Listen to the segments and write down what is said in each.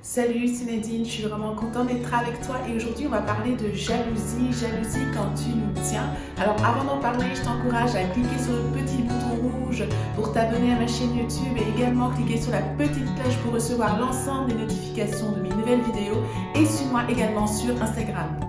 Salut, c'est Nadine, je suis vraiment contente d'être avec toi et aujourd'hui on va parler de jalousie, jalousie quand tu nous tiens. Alors avant d'en parler, je t'encourage à cliquer sur le petit bouton rouge pour t'abonner à ma chaîne YouTube et également cliquer sur la petite cloche pour recevoir l'ensemble des notifications de mes nouvelles vidéos et suis-moi également sur Instagram.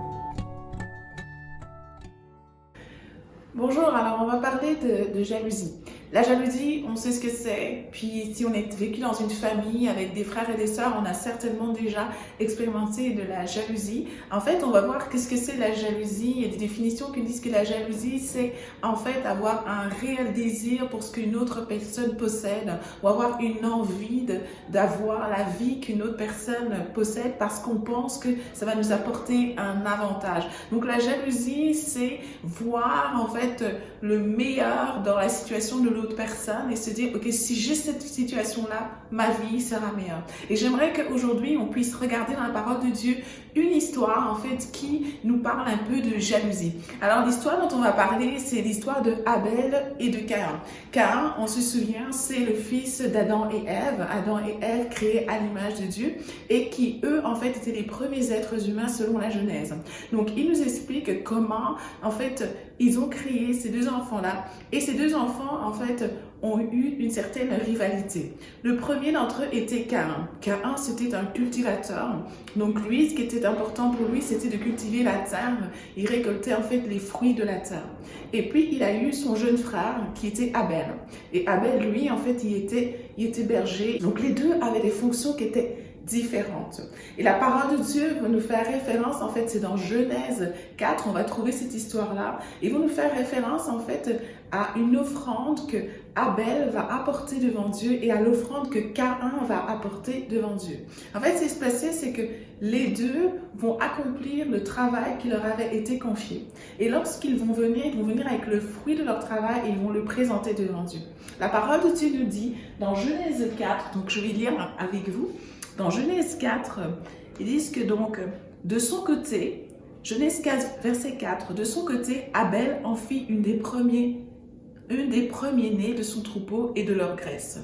Bonjour, alors on va parler de jalousie. La jalousie, on sait ce que c'est, puis si on est vécu dans une famille avec des frères et des sœurs, on a certainement déjà expérimenté de la jalousie. En fait, on va voir qu'est-ce que c'est la jalousie. Il y a des définitions qui disent que la jalousie, c'est en fait avoir un réel désir pour ce qu'une autre personne possède ou avoir une envie d'avoir la vie qu'une autre personne possède parce qu'on pense que ça va nous apporter un avantage. Donc la jalousie, c'est voir en fait le meilleur dans la situation de l'autre personne et se dire, ok, si j'ai cette situation-là, ma vie sera meilleure. Et j'aimerais qu'aujourd'hui, on puisse regarder dans la parole de Dieu une histoire, en fait, qui nous parle un peu de jalousie. Alors, l'histoire dont on va parler, c'est l'histoire de Abel et de Caïn. Caïn, on se souvient, c'est le fils d'Adam et Ève. Adam et Ève créés à l'image de Dieu et qui, eux, en fait, étaient les premiers êtres humains selon la Genèse. Donc, il nous explique comment, en fait, ils ont créé ces deux enfants-là. Et ces deux enfants, en fait, ont eu une certaine rivalité. Le premier d'entre eux était Caïn. Caïn, c'était un cultivateur. Donc lui, ce qui était important pour lui, c'était de cultiver la terre. Il récoltait en fait les fruits de la terre. Et puis, il a eu son jeune frère qui était Abel. Et Abel, lui, en fait, il était berger. Donc les deux avaient des fonctions qui étaient différentes. Et la parole de Dieu va nous faire référence, en fait, c'est dans Genèse 4, on va trouver cette histoire-là. Ils vont nous faire référence, en fait, à une offrande que Abel va apporter devant Dieu et à l'offrande que Caïn va apporter devant Dieu. En fait, ce qui se passait, c'est que les deux vont accomplir le travail qui leur avait été confié. Et lorsqu'ils vont venir, ils vont venir avec le fruit de leur travail et ils vont le présenter devant Dieu. La parole de Dieu nous dit, dans Genèse 4, donc je vais lire avec vous, dans Genèse 4, ils disent que donc, de son côté, Genèse 4, verset 4, de son côté, Abel en fit une des premiers-nés de son troupeau et de leur graisse.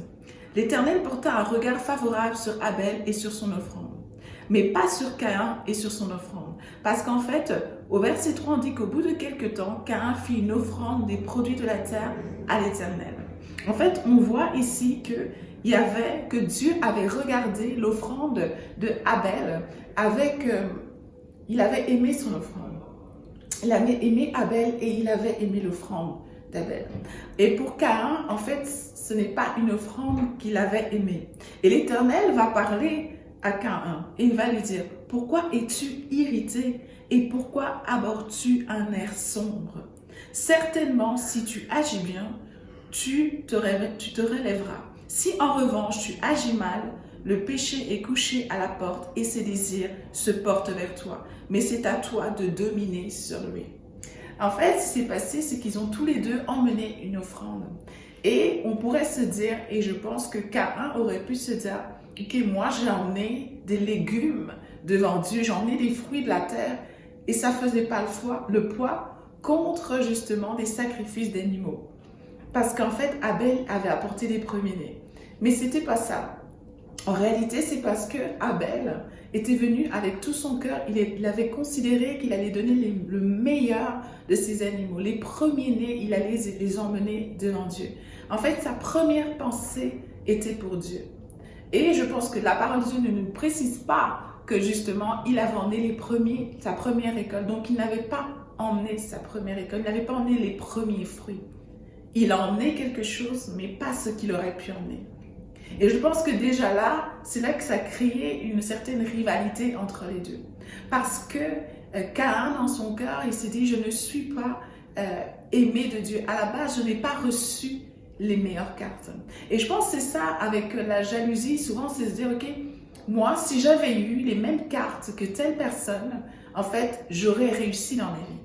L'Éternel porta un regard favorable sur Abel et sur son offrande, mais pas sur Caïn et sur son offrande. Parce qu'en fait, au verset 3, on dit qu'au bout de quelque temps, Caïn fit une offrande des produits de la terre à l'Éternel. En fait, on voit ici que Dieu avait regardé l'offrande de Abel il avait aimé son offrande. Il avait aimé Abel et il avait aimé l'offrande d'Abel. Et pour Caïn, en fait, ce n'est pas une offrande qu'il avait aimée. Et l'Éternel va parler à Caïn et il va lui dire, pourquoi es-tu irrité et pourquoi abordes-tu un air sombre? Certainement, si tu agis bien, tu te relèveras. Si en revanche tu agis mal, le péché est couché à la porte et ses désirs se portent vers toi. Mais c'est à toi de dominer sur lui. En fait, ce qui s'est passé, c'est qu'ils ont tous les deux emmené une offrande. Et on pourrait se dire, et je pense que Caïn aurait pu se dire, ok, moi j'ai emmené des légumes devant Dieu, j'ai emmené des fruits de la terre, et ça ne faisait pas le poids contre justement des sacrifices d'animaux. Parce qu'en fait, Abel avait apporté des premiers-nés. Mais ce n'était pas ça. En réalité, c'est parce que Abel était venu avec tout son cœur. Il avait considéré qu'il allait donner le meilleur de ses animaux. Les premiers-nés, il allait les emmener devant Dieu. En fait, sa première pensée était pour Dieu. Et je pense que la parole de Dieu ne nous précise pas que justement, il avait emmené sa première récolte. Donc, il n'avait pas emmené sa première récolte. Il n'avait pas emmené les premiers fruits. Il a emmené quelque chose, mais pas ce qu'il aurait pu emmener. Et je pense que déjà là, c'est là que ça a créé une certaine rivalité entre les deux. Parce que Caïn, dans son cœur, il s'est dit, je ne suis pas aimé de Dieu. À la base, je n'ai pas reçu les meilleures cartes. Et je pense que c'est ça, avec la jalousie, souvent, c'est se dire, ok, moi, si j'avais eu les mêmes cartes que telle personne, en fait, j'aurais réussi dans ma vie.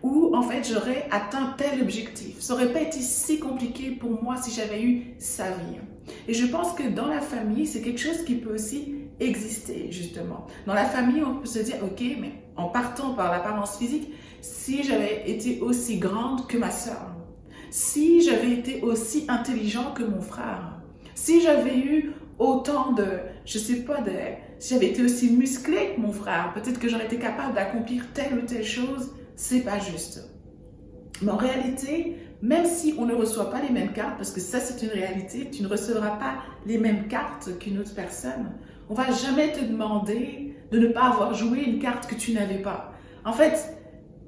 Ou en fait j'aurais atteint tel objectif. Ça n'aurait pas été si compliqué pour moi si j'avais eu sa vie. Et je pense que dans la famille, c'est quelque chose qui peut aussi exister justement. Dans la famille, on peut se dire, ok, mais en partant par l'apparence physique, si j'avais été aussi grande que ma sœur, si j'avais été aussi intelligent que mon frère, si j'avais eu autant de, je sais pas, si j'avais été aussi musclée que mon frère, peut-être que j'aurais été capable d'accomplir telle ou telle chose. C'est pas juste. Mais en réalité, même si on ne reçoit pas les mêmes cartes, parce que ça c'est une réalité, tu ne recevras pas les mêmes cartes qu'une autre personne, on va jamais te demander de ne pas avoir joué une carte que tu n'avais pas. En fait,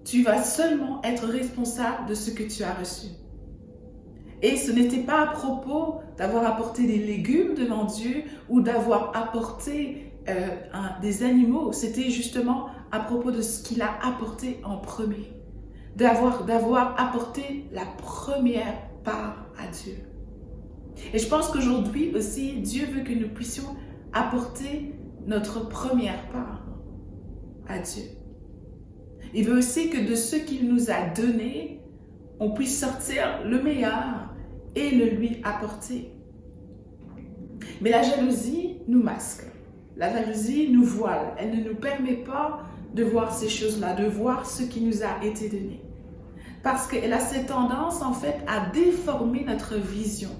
tu vas seulement être responsable de ce que tu as reçu. Et ce n'était pas à propos d'avoir apporté des légumes devant Dieu ou d'avoir apporté des animaux, c'était justement à propos de ce qu'il a apporté en premier. D'avoir apporté la première part à Dieu. Et je pense qu'aujourd'hui aussi, Dieu veut que nous puissions apporter notre première part à Dieu. Il veut aussi que de ce qu'il nous a donné, on puisse sortir le meilleur et le lui apporter. Mais la jalousie nous masque. La jalousie nous voile. Elle ne nous permet pas de voir ces choses-là, de voir ce qui nous a été donné. Parce qu'elle a cette tendance, en fait, à déformer notre vision,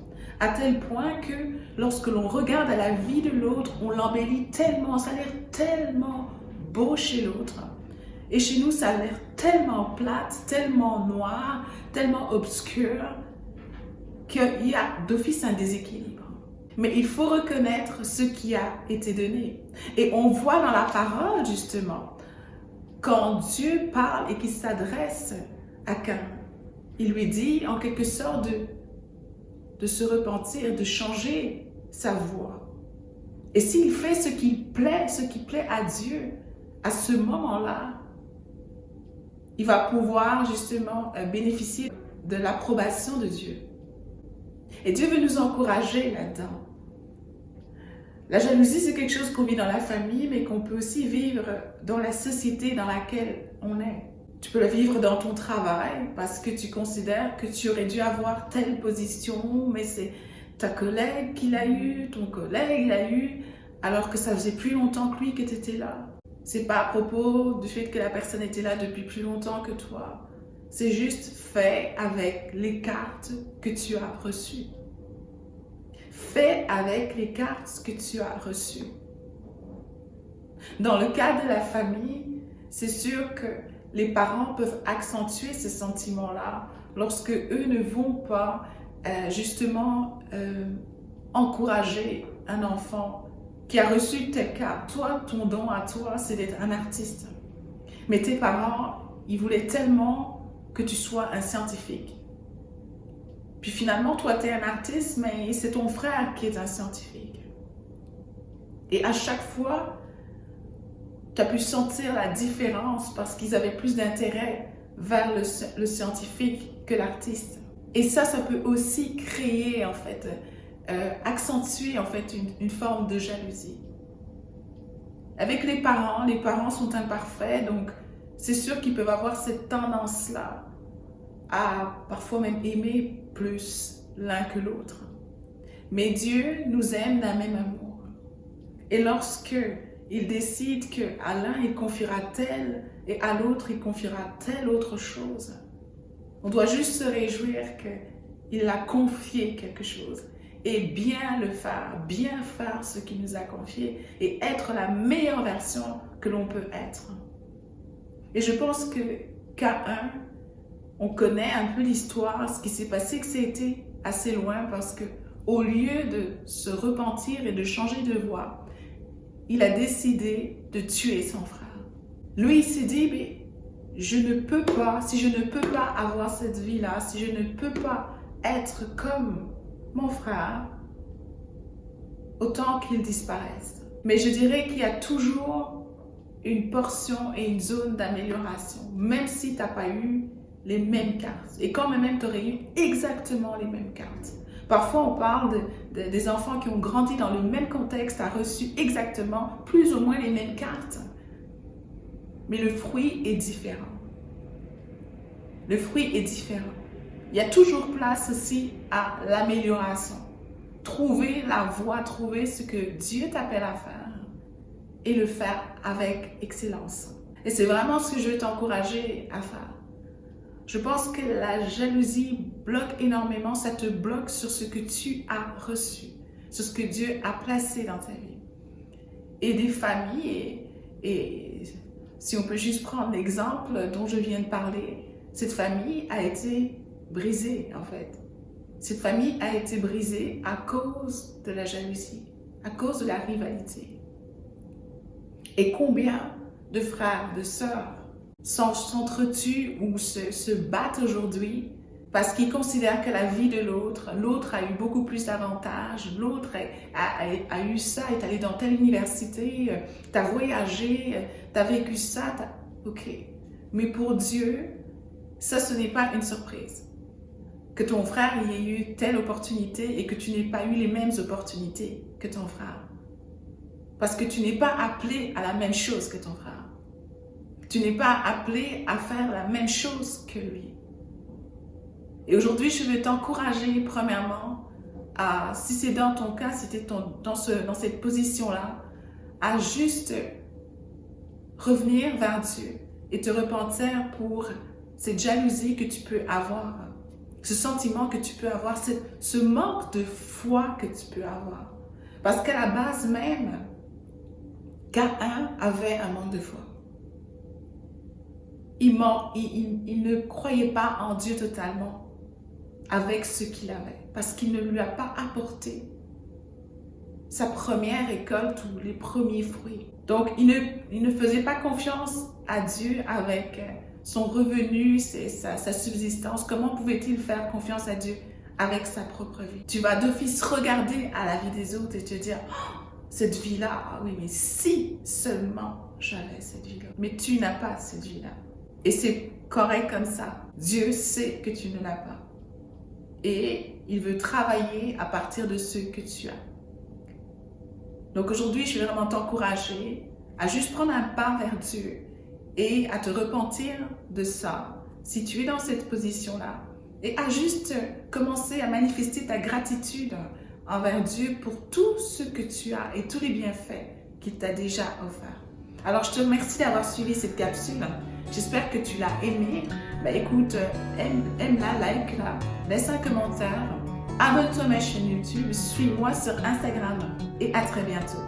à tel point que lorsque l'on regarde à la vie de l'autre, on l'embellit tellement, ça a l'air tellement beau chez l'autre. Et chez nous, ça a l'air tellement plate, tellement noir, tellement obscur, qu'il y a d'office un déséquilibre. Mais il faut reconnaître ce qui a été donné. Et on voit dans la parole, justement, quand Dieu parle et qu'il s'adresse à Caïn, il lui dit en quelque sorte de se repentir, de changer sa voie. Et s'il fait ce qui plaît à Dieu, à ce moment-là, il va pouvoir justement bénéficier de l'approbation de Dieu. Et Dieu veut nous encourager là-dedans. La jalousie, c'est quelque chose qu'on vit dans la famille, mais qu'on peut aussi vivre dans la société dans laquelle on est. Tu peux le vivre dans ton travail parce que tu considères que tu aurais dû avoir telle position, mais c'est ta collègue qui l'a eu, ton collègue l'a eu, alors que ça faisait plus longtemps que lui que tu étais là. C'est pas à propos du fait que la personne était là depuis plus longtemps que toi. C'est juste fait avec les cartes que tu as reçues. Fais avec les cartes que tu as reçues. Dans le cas de la famille, c'est sûr que les parents peuvent accentuer ce sentiment-là lorsque eux ne vont pas justement encourager un enfant qui a reçu telle carte. Toi, ton don à toi, c'est d'être un artiste. Mais tes parents, ils voulaient tellement que tu sois un scientifique. Puis finalement, toi, tu es un artiste, mais c'est ton frère qui est un scientifique. Et à chaque fois, tu as pu sentir la différence parce qu'ils avaient plus d'intérêt vers le scientifique que l'artiste. Et ça peut aussi créer, en fait, accentuer, en fait, une forme de jalousie. Avec les parents sont imparfaits, donc c'est sûr qu'ils peuvent avoir cette tendance-là à parfois même aimer plus l'un que l'autre. Mais Dieu nous aime d'un même amour. Et lorsque il décide qu'à l'un il confiera tel et à l'autre il confiera telle autre chose, on doit juste se réjouir qu'il a confié quelque chose et bien le faire, bien faire ce qu'il nous a confié et être la meilleure version que l'on peut être. Et je pense que Caïn, on connaît un peu l'histoire, ce qui s'est passé, que c'était assez loin parce que au lieu de se repentir et de changer de voie, il a décidé de tuer son frère. Lui, il s'est dit, mais je ne peux pas, si je ne peux pas avoir cette vie-là, si je ne peux pas être comme mon frère, autant qu'il disparaisse. Mais je dirais qu'il y a toujours une portion et une zone d'amélioration, même si tu n'as pas eu les mêmes cartes. Et quand même tu aurais eu exactement les mêmes cartes. Parfois, on parle des enfants qui ont grandi dans le même contexte, a reçu exactement plus ou moins les mêmes cartes. Mais le fruit est différent. Le fruit est différent. Il y a toujours place aussi à l'amélioration. Trouver la voie, trouver ce que Dieu t'appelle à faire et le faire avec excellence. Et c'est vraiment ce que je veux t'encourager à faire. Je pense que la jalousie bloque énormément, ça te bloque sur ce que tu as reçu, sur ce que Dieu a placé dans ta vie. et des familles. Et si on peut juste prendre l'exemple dont je viens de parler, cette famille a été brisée en fait. Cette famille a été brisée à cause de la jalousie, à cause de la rivalité. Et combien de frères, de sœurs s'entretuent ou se battent aujourd'hui parce qu'ils considèrent que la vie de l'autre a eu beaucoup plus d'avantages, l'autre a eu ça, est allé dans telle université, t'as voyagé, t'as vécu ça, ok. Mais pour Dieu, ça ce n'est pas une surprise. Que ton frère ait eu telle opportunité et que tu n'aies pas eu les mêmes opportunités que ton frère. Parce que tu n'es pas appelé à la même chose que ton frère. Tu n'es pas appelé à faire la même chose que lui. Et aujourd'hui, je veux t'encourager, premièrement, si c'est dans ton cas, si tu es dans cette position-là, à juste revenir vers Dieu et te repentir pour cette jalousie que tu peux avoir, ce sentiment que tu peux avoir, ce manque de foi que tu peux avoir. Parce qu'à la base même, Caïn avait un manque de foi. Il ne croyait pas en Dieu totalement avec ce qu'il avait, parce qu'il ne lui a pas apporté sa première récolte ou les premiers fruits. Donc, il ne faisait pas confiance à Dieu avec son revenu, sa subsistance. Comment pouvait-il faire confiance à Dieu avec sa propre vie? Tu vas d'office regarder à la vie des autres et te dire, oh, cette vie-là, ah oui, mais si seulement j'avais cette vie-là. Mais tu n'as pas cette vie-là. Et c'est correct comme ça. Dieu sait que tu ne l'as pas. Et il veut travailler à partir de ce que tu as. Donc aujourd'hui, je vais vraiment t'encourager à juste prendre un pas vers Dieu et à te repentir de ça, si tu es dans cette position-là, et à juste commencer à manifester ta gratitude envers Dieu pour tout ce que tu as et tous les bienfaits qu'il t'a déjà offerts. Alors, je te remercie d'avoir suivi cette capsule. J'espère que tu l'as aimée. Ben, écoute, aime-la, like-la, laisse un commentaire, abonne-toi à ma chaîne YouTube, suis-moi sur Instagram et à très bientôt.